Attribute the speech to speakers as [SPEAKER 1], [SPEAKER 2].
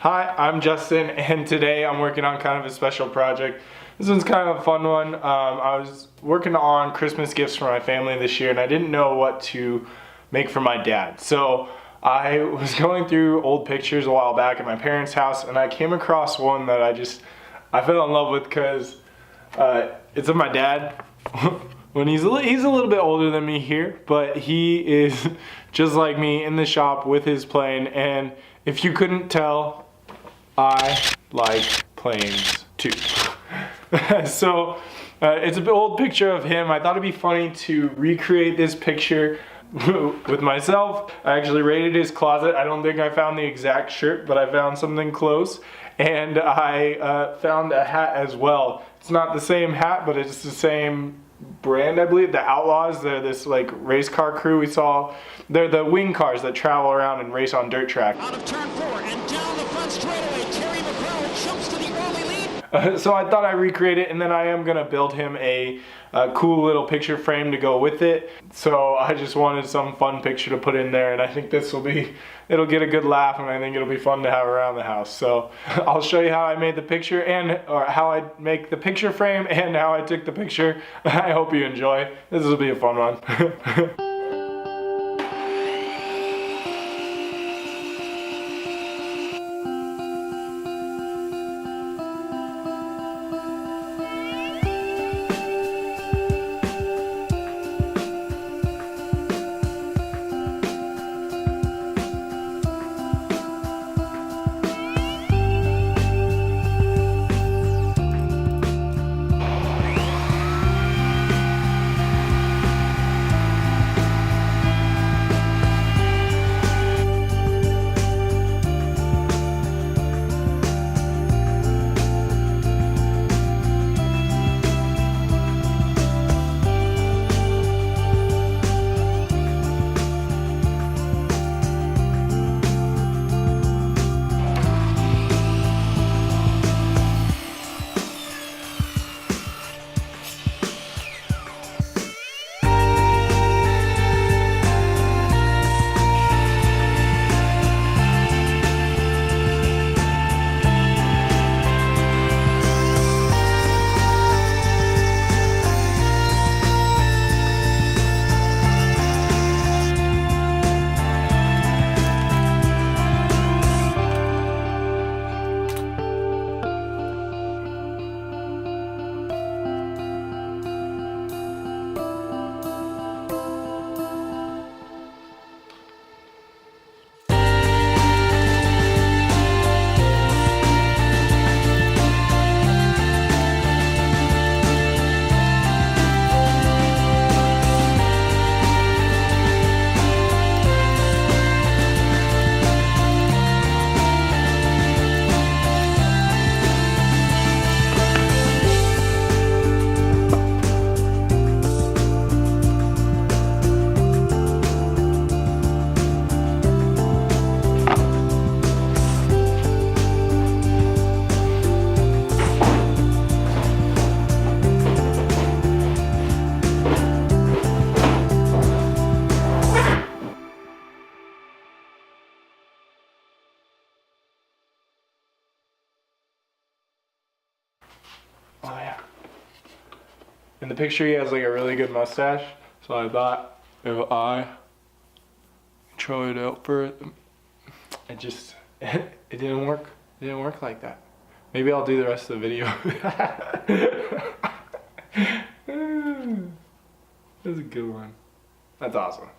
[SPEAKER 1] Hi, I'm Justin, and today I'm working on kind of a special project. This one's kind of a fun one. I was working on Christmas gifts for my family this year, and I didn't know what to make for my dad. So I was going through old pictures a while back at my parents' house, and I came across one that I fell in love with because it's of my dad. When he's a little bit older than me here, but he is just like me in the shop with his plane, and if you couldn't tell, I like planes too. So it's an old picture of him. I thought it'd be funny to recreate this picture with myself. I actually raided his closet. I don't think I found the exact shirt, but I found something close. And I found a hat as well. It's not the same hat, but it's the same brand, I believe. The Outlaws, they're this like race car crew we saw. They're the wing cars that travel around and race on dirt track.
[SPEAKER 2] Out of turn 4 and down the front straightaway, Terry McCrone jumps to the early lead.
[SPEAKER 1] So I thought I'd recreate it, and then I am gonna build him a cool little picture frame to go with it. So I just wanted some fun picture to put in there, and I think it'll get a good laugh, and I think it'll be fun to have around the house. So I'll show you how I made the picture, or how I make the picture frame, and how I took the picture. I hope you enjoy. This will be a fun one. Oh yeah. In the picture he has like a really good mustache, so I thought if I try it out for it, it didn't work. It didn't work like that. Maybe I'll do the rest of the video. That's a good one. That's awesome.